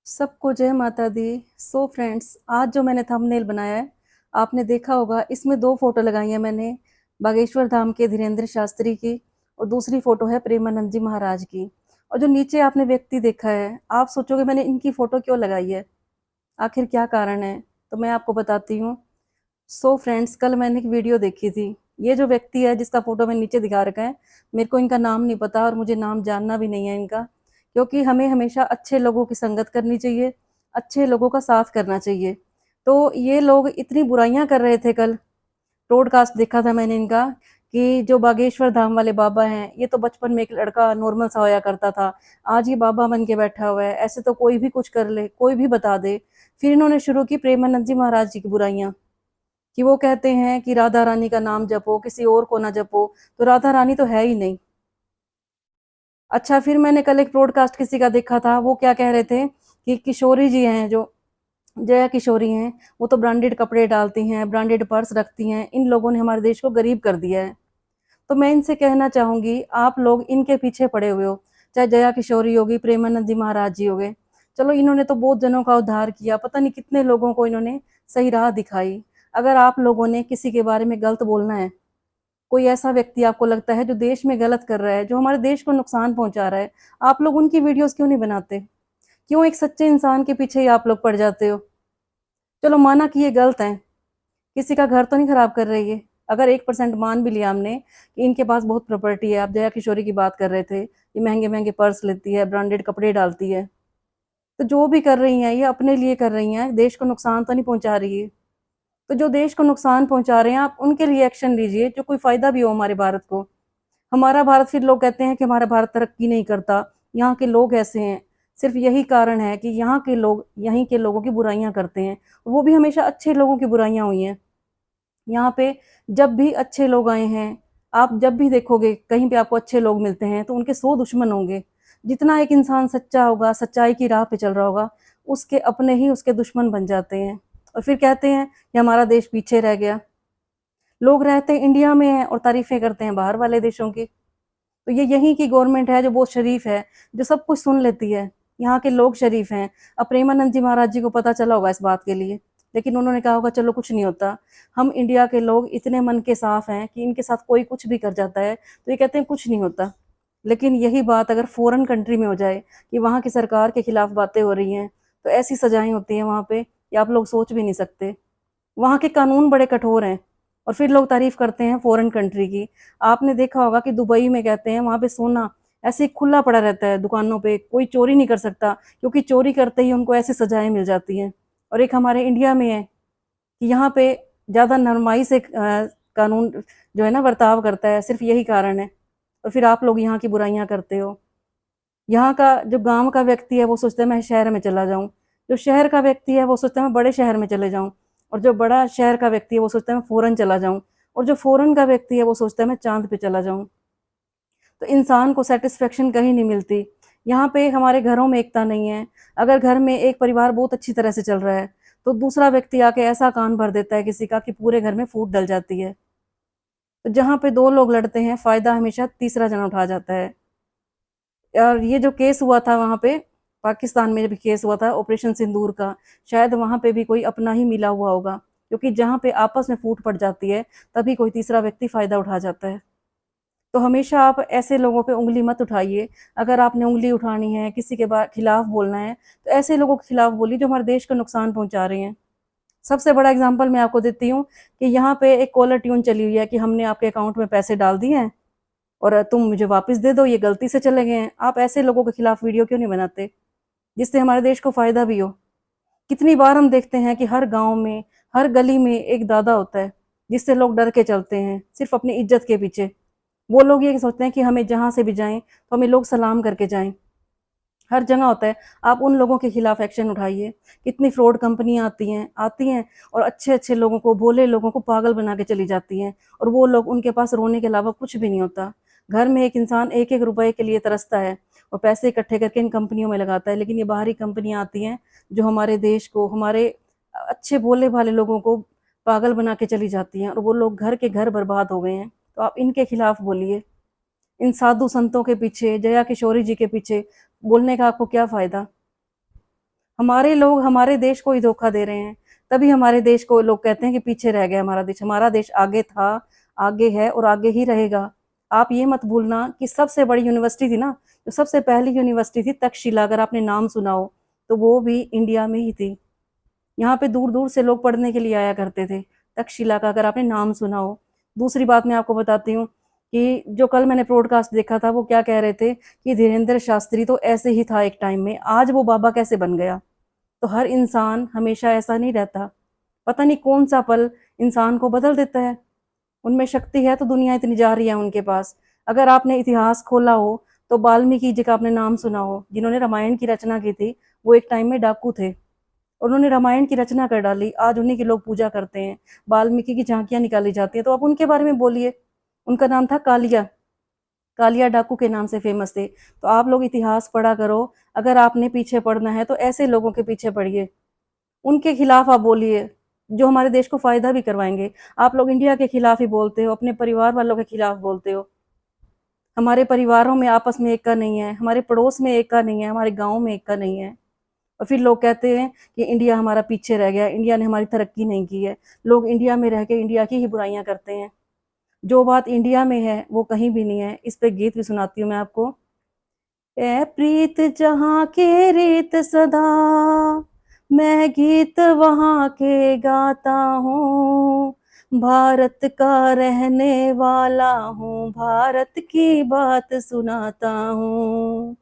सबको जय माता दी। सो फ्रेंड्स, आज जो मैंने थंबनेल बनाया है, आपने देखा होगा। इसमें 2 फ़ोटो लगाई हैं मैंने, बागेश्वर धाम के धीरेंद्र शास्त्री की और दूसरी फ़ोटो है प्रेमानंद जी महाराज की। और जो नीचे आपने व्यक्ति देखा है, आप सोचोगे मैंने इनकी फ़ोटो क्यों लगाई है? आखिर क्या कारण है? तो मैं आपको बताती हूँ। सो फ्रेंड्स, कल मैंने एक वीडियो देखी थी। ये जो व्यक्ति है जिसका फ़ोटो मैंने नीचे दिखा रखा है, मेरे को इनका नाम नहीं पता और मुझे नाम जानना भी नहीं है इनका, क्योंकि हमें हमेशा अच्छे लोगों की संगत करनी चाहिए, अच्छे लोगों का साथ करना चाहिए। तो ये लोग इतनी बुराइयां कर रहे थे कल। ब्रॉडकास्ट देखा था मैंने इनका कि जो बागेश्वर धाम वाले बाबा हैं, ये तो बचपन में एक लड़का नॉर्मल सा होया करता था, आज ये बाबा बन के बैठा हुआ है, ऐसे तो कोई भी कुछ कर ले, कोई भी बता दे। फिर इन्होंने शुरू की प्रेमानंद जी महाराज जी की बुराइयां, कि वो कहते हैं कि राधा रानी का नाम जपो, किसी और को ना जपो। तो राधा रानी तो है ही नहीं। अच्छा, फिर मैंने कल एक ब्रॉडकास्ट किसी का देखा था, वो क्या कह रहे थे कि किशोरी जी हैं, जो जया किशोरी हैं, वो तो ब्रांडेड कपड़े डालती हैं, ब्रांडेड पर्स रखती हैं, इन लोगों ने हमारे देश को गरीब कर दिया है। तो मैं इनसे कहना चाहूंगी, आप लोग इनके पीछे पड़े हुए हो, चाहे जया किशोरी होगी, प्रेमानंद जी महाराज जी हो गए। चलो, इन्होंने तो बहुत जनों का उद्धार किया, पता नहीं कितने लोगों को इन्होंने सही राह दिखाई। अगर आप लोगों ने किसी के बारे में गलत बोलना है, कोई ऐसा व्यक्ति आपको लगता है जो देश में गलत कर रहा है, जो हमारे देश को नुकसान पहुंचा रहा है, आप लोग उनकी वीडियोस क्यों नहीं बनाते? क्यों एक सच्चे इंसान के पीछे ही आप लोग पड़ जाते हो? चलो, माना कि ये गलत है, किसी का घर तो नहीं खराब कर रही है। अगर 1% मान भी लिया हमने कि इनके पास बहुत प्रॉपर्टी है, आप जया किशोरी की बात कर रहे थे, ये महंगे महंगे पर्स लेती है, ब्रांडेड कपड़े डालती है, तो जो भी कर रही हैं ये अपने लिए कर रही हैं, देश को नुकसान तो नहीं पहुंचा रही है। तो जो देश को नुकसान पहुंचा रहे हैं, आप उनके लिए एक्शन लीजिए, जो कोई फायदा भी हो हमारे भारत को। हमारा भारत, फिर लोग कहते हैं कि हमारा भारत तरक्की नहीं करता, यहाँ के लोग ऐसे हैं। सिर्फ यही कारण है कि यहाँ के लोग यहीं के लोगों की बुराइयां करते हैं, वो भी हमेशा अच्छे लोगों की बुराइयां हुई हैं। यहाँ पे जब भी अच्छे लोग आए हैं, आप जब भी देखोगे कहीं पे आपको अच्छे लोग मिलते हैं, तो उनके 100 दुश्मन होंगे। जितना एक इंसान सच्चा होगा, सच्चाई की राह पे चल रहा होगा, उसके अपने ही उसके दुश्मन बन जाते हैं। और फिर कहते हैं कि हमारा देश पीछे रह गया। लोग रहते हैं इंडिया में हैं और तारीफें करते हैं बाहर वाले देशों की। तो ये यहीं की गवर्नमेंट है जो बहुत शरीफ है, जो सब कुछ सुन लेती है। यहाँ के लोग शरीफ हैं। अब प्रेमानंद जी महाराज जी को पता चला होगा इस बात के लिए, लेकिन उन्होंने कहा होगा चलो कुछ नहीं होता। हम इंडिया के लोग इतने मन के साफ हैं कि इनके साथ कोई कुछ भी कर जाता है तो ये कहते हैं कुछ नहीं होता। लेकिन यही बात अगर फॉरेन कंट्री में हो जाए कि वहाँ की सरकार के खिलाफ बातें हो रही हैं, तो ऐसी सजाएं होती हैं वहाँ पे कि आप लोग सोच भी नहीं सकते। वहाँ के कानून बड़े कठोर हैं। और फिर लोग तारीफ करते हैं फॉरेन कंट्री की। आपने देखा होगा कि दुबई में कहते हैं वहाँ पे सोना ऐसे ही खुला पड़ा रहता है दुकानों पे, कोई चोरी नहीं कर सकता, क्योंकि चोरी करते ही उनको ऐसी सजाएं मिल जाती हैं। और एक हमारे इंडिया में है कि यहाँ पे ज़्यादा नरमाई से कानून जो है ना बर्ताव करता है, सिर्फ यही कारण है। और फिर आप लोग यहाँ की बुराइयां करते हो। यहाँ का जो गांव का व्यक्ति है वो सोचता है मैं शहर में चला जाऊं, जो शहर का व्यक्ति है वो सोचता है मैं बड़े शहर में चले जाऊं, और जो बड़ा शहर का व्यक्ति है वो सोचता है मैं फॉरेन चला जाऊं, और जो फॉरेन का व्यक्ति है वो सोचता है मैं चांद पे चला जाऊं। तो इंसान को सेटिस्फेक्शन कहीं नहीं मिलती। यहाँ पे हमारे घरों में एकता नहीं है। अगर घर में एक परिवार बहुत अच्छी तरह से चल रहा है, तो दूसरा व्यक्ति आके ऐसा कान भर देता है किसी का कि पूरे घर में फूट डल जाती है। तो जहाँ पे दो लोग लड़ते हैं, फायदा हमेशा तीसरा जना उठा जाता है। और ये जो केस हुआ था वहाँ पे, पाकिस्तान में जब केस हुआ था ऑपरेशन सिंदूर का, शायद वहाँ पे भी कोई अपना ही मिला हुआ होगा, क्योंकि जहाँ पे आपस में फूट पड़ जाती है, तभी कोई तीसरा व्यक्ति फायदा उठा जाता है। तो हमेशा आप ऐसे लोगों पे उंगली मत उठाइए। अगर आपने उंगली उठानी है, किसी के खिलाफ बोलना है, तो ऐसे लोगों के खिलाफ बोलिए जो हमारे देश को नुकसान पहुंचा रहे हैं। सबसे बड़ा एग्जाम्पल मैं आपको देती हूँ कि यहाँ पे एक कॉलर ट्यून चली हुई है कि हमने आपके अकाउंट में पैसे डाल दिए हैं और तुम मुझे वापस दे दो, ये गलती से चले गए हैं। आप ऐसे लोगों के खिलाफ वीडियो क्यों नहीं बनाते जिससे हमारे देश को फायदा भी हो? कितनी बार हम देखते हैं कि हर गांव में, हर गली में एक दादा होता है जिससे लोग डर के चलते हैं, सिर्फ अपनी इज्जत के पीछे। वो लोग ये सोचते हैं कि हमें जहां से भी जाएं तो हमें लोग सलाम करके जाएं। हर जगह होता है। आप उन लोगों के खिलाफ एक्शन उठाइए। कितनी फ्रॉड कंपनियां आती हैं और अच्छे अच्छे लोगों को, भोले लोगों को पागल बना के चली जाती हैं, और वो लोग, उनके पास रोने के अलावा कुछ भी नहीं होता। घर में एक इंसान एक एक रुपए के लिए तरसता है और पैसे इकट्ठे करके इन कंपनियों में लगाता है, लेकिन ये बाहरी कंपनियां आती हैं जो हमारे देश को, हमारे अच्छे भोले भाले लोगों को पागल बना के चली जाती हैं, और वो लोग घर के घर बर्बाद हो गए हैं। तो आप इनके खिलाफ बोलिए। इन साधु संतों के पीछे, जया किशोरी जी के पीछे बोलने का आपको क्या फायदा? हमारे लोग हमारे देश को ही धोखा दे रहे हैं। तभी हमारे देश को लोग कहते हैं कि पीछे रह गया हमारा देश। हमारा देश आगे था, आगे है और आगे ही रहेगा। आप ये मत भूलना कि सबसे बड़ी यूनिवर्सिटी थी ना, जो सबसे पहली यूनिवर्सिटी थी तक्षशिला, अगर आपने नाम सुना हो, तो वो भी इंडिया में ही थी। यहाँ पे दूर-दूर से लोग पढ़ने के लिए आया करते थे। तक्षशिला का अगर आपने नाम सुना हो। दूसरी बात मैं आपको बताती हूँ कि जो कल मैंने पॉडकास्ट देखा था, वो क्या कह रहे थे कि धीरेंद्र शास्त्री तो ऐसे ही था एक टाइम में, आज वो बाबा कैसे बन गया? तो हर इंसान हमेशा ऐसा नहीं रहता। पता नहीं कौन-सा पल इंसान को बदल देता है। उनमें शक्ति है तो दुनिया इतनी जा रही है उनके पास। अगर आपने इतिहास खोला हो, तो वाल्मीकि जी का आपने नाम सुना हो, जिन्होंने रामायण की रचना की थी, वो एक टाइम में डाकू थे। उन्होंने रामायण की रचना कर डाली, आज उन्हीं की लोग पूजा करते हैं। वाल्मीकि की झांकियाँ निकाली जाती हैं, तो आप उनके बारे में बोलिए। उनका नाम था कालिया, कालिया डाकू के नाम से फ़ेमस थे। तो आप लोग इतिहास पढ़ा करो, अगर आपने पीछे पड़ना है तो ऐसे लोगों के पीछे पड़िए। उनके खिलाफ आप बोलिए, जो हमारे देश को फ़ायदा भी करवाएँगे। आप लोग इंडिया के खिलाफ ही बोलते हो, अपने परिवार वालों के खिलाफ बोलते हो। हमारे परिवारों में आपस में एकता नहीं है, हमारे पड़ोस में एकता नहीं है, हमारे गाँव में एकता नहीं है। और फिर लोग कहते हैं कि इंडिया हमारा पीछे रह गया, इंडिया ने हमारी तरक्की नहीं की है। लोग इंडिया में रह के इंडिया की ही बुराइयाँ करते हैं। जो बात इंडिया में है, वो कहीं भी नहीं है। इस पे गीत भी सुनाती हूँ मैं आपको। ए प्रीत जहाँ के रीत सदा, मैं गीत वहाँ के गाता हूँ। भारत का रहने वाला हूँ, भारत की बात सुनाता हूँ।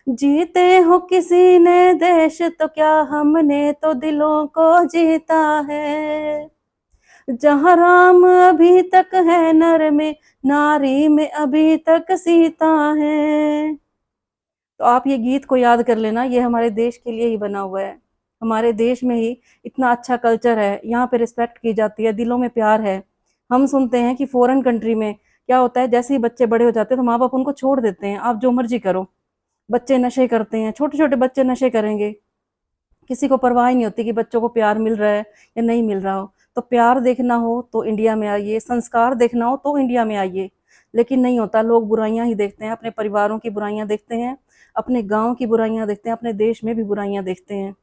जीते हो किसी ने देश तो क्या, हमने तो दिलों को जीता है। जहाँ राम अभी तक है नर में, नारी में अभी तक सीता है। तो आप ये गीत को याद कर लेना, ये हमारे देश के लिए ही बना हुआ है। हमारे देश में ही इतना अच्छा कल्चर है, यहाँ पे रिस्पेक्ट की जाती है, दिलों में प्यार है। हम सुनते हैं कि फॉरेन कंट्री में क्या होता है, जैसे ही बच्चे बड़े हो जाते हैं तो माँ बाप उनको छोड़ देते हैं, आप जो मर्जी करो। बच्चे नशे करते हैं, छोटे-छोटे बच्चे नशे करेंगे। किसी को परवाह ही नहीं होती कि बच्चों को प्यार मिल रहा है या नहीं मिल रहा हो। तो प्यार देखना हो तो इंडिया में आइए, संस्कार देखना हो तो इंडिया में आइए। लेकिन नहीं होता, लोग बुराइयाँ ही देखते हैं, अपने परिवारों की बुराइयाँ देखते हैं, अपने गाँव की बुराइयाँ देखते हैं, अपने देश में भी बुराइयाँ देखते हैं।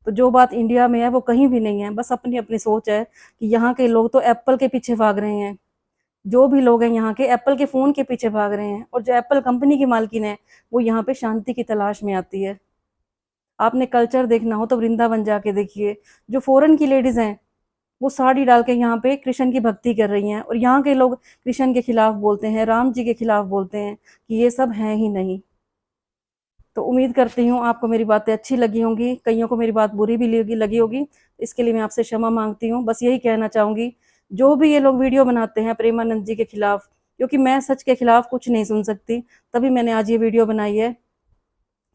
तो जो बात इंडिया में है वो कहीं भी नहीं है, बस अपनी-अपनी सोच है कि यहाँ के लोग तो एप्पल के पीछे भाग रहे हैं। जो भी लोग हैं यहाँ के एप्पल के फ़ोन के पीछे भाग रहे हैं, और जो एप्पल कंपनी की मालकिन है, वो यहाँ पे शांति की तलाश में आती है। आपने कल्चर देखना हो तो वृंदावन जाके देखिए। जो फ़ॉरेन की लेडीज़ हैं, वो साड़ी डाल के यहाँ पे कृष्ण की भक्ति कर रही हैं, और यहाँ के लोग कृष्ण के खिलाफ बोलते हैं, राम जी के खिलाफ बोलते हैं कि ये सब हैं ही नहीं। तो उम्मीद करती हूँ आपको मेरी बातें अच्छी लगी होंगी, कइयों को मेरी बात बुरी भी लगी लगी होगी, इसके लिए मैं आपसे क्षमा माँगती हूँ। बस यही कहना चाहूँगी, जो भी ये लोग वीडियो बनाते हैं प्रेमानंद जी के खिलाफ, क्योंकि मैं सच के खिलाफ कुछ नहीं सुन सकती, तभी मैंने आज ये वीडियो बनाई है।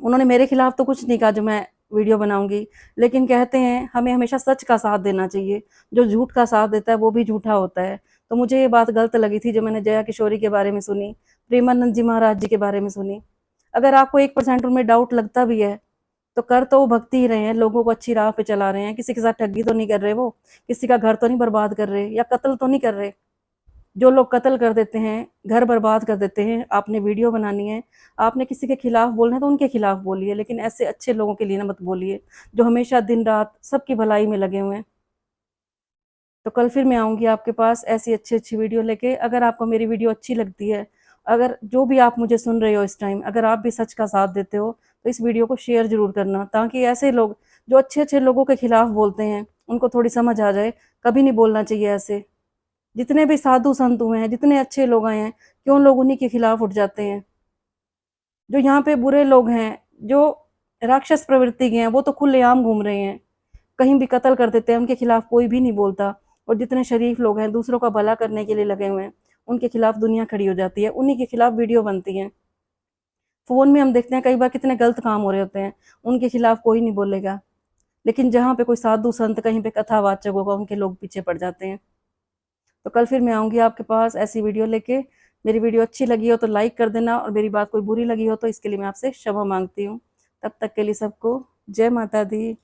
उन्होंने मेरे खिलाफ तो कुछ नहीं कहा जो मैं वीडियो बनाऊँगी, लेकिन कहते हैं हमें हमेशा सच का साथ देना चाहिए, जो झूठ का साथ देता है वो भी झूठा होता है। तो मुझे ये बात गलत लगी थी जो मैंने जया किशोरी के बारे में सुनी, प्रेमानंद जी महाराज जी के बारे में सुनी। अगर आपको 1% उनमें डाउट लगता भी है, तो कर तो वो भक्ति ही रहे हैं, लोगों को अच्छी राह पे चला रहे हैं, किसी के साथ ठगी तो नहीं कर रहे वो, किसी का घर तो नहीं बर्बाद कर रहे या कत्ल तो नहीं कर रहे। जो लोग कत्ल कर देते हैं, घर बर्बाद कर देते हैं, आपने वीडियो बनानी है, आपने किसी के खिलाफ बोलना है तो उनके खिलाफ बोलिए, लेकिन ऐसे अच्छे लोगों के लिए ना मत बोलिए, जो हमेशा दिन-रात सबकी भलाई में लगे हुए हैं। तो कल फिर मैं आऊँगी आपके पास ऐसी अच्छी-अच्छी वीडियो लेके। अगर आपको मेरी वीडियो अच्छी लगती है, अगर जो भी आप मुझे सुन रहे हो इस टाइम, अगर आप भी सच का साथ देते हो, तो इस वीडियो को शेयर ज़रूर करना, ताकि ऐसे लोग जो अच्छे-अच्छे लोगों के खिलाफ बोलते हैं, उनको थोड़ी समझ आ जाए, कभी नहीं बोलना चाहिए ऐसे। जितने भी साधु संत हुए हैं, जितने अच्छे लोग आए हैं, क्यों लोग उन्हीं के खिलाफ उठ जाते हैं? जो यहाँ पे बुरे लोग हैं, जो राक्षस प्रवृत्ति के हैं, वो तो खुलेआम घूम रहे हैं, कहीं भी कत्ल कर देते हैं, उनके खिलाफ कोई भी नहीं बोलता। और जितने शरीफ लोग हैं, दूसरों का भला करने के लिए लगे हुए हैं, उनके खिलाफ दुनिया खड़ी हो जाती है, उन्हीं के खिलाफ वीडियो बनती हैं। फ़ोन में हम देखते हैं कई बार कितने गलत काम हो रहे होते हैं, उनके खिलाफ कोई नहीं बोलेगा। लेकिन जहाँ पे कोई साधु संत कहीं पे कथावाचक होगा, उनके लोग पीछे पड़ जाते हैं। तो कल फिर मैं आऊँगी आपके पास ऐसी वीडियो लेके। मेरी वीडियो अच्छी लगी हो तो लाइक कर देना, और मेरी बात कोई बुरी लगी हो तो इसके लिए मैं आपसे क्षमा माँगती हूँ। तब तक के लिए सबको जय माता दी।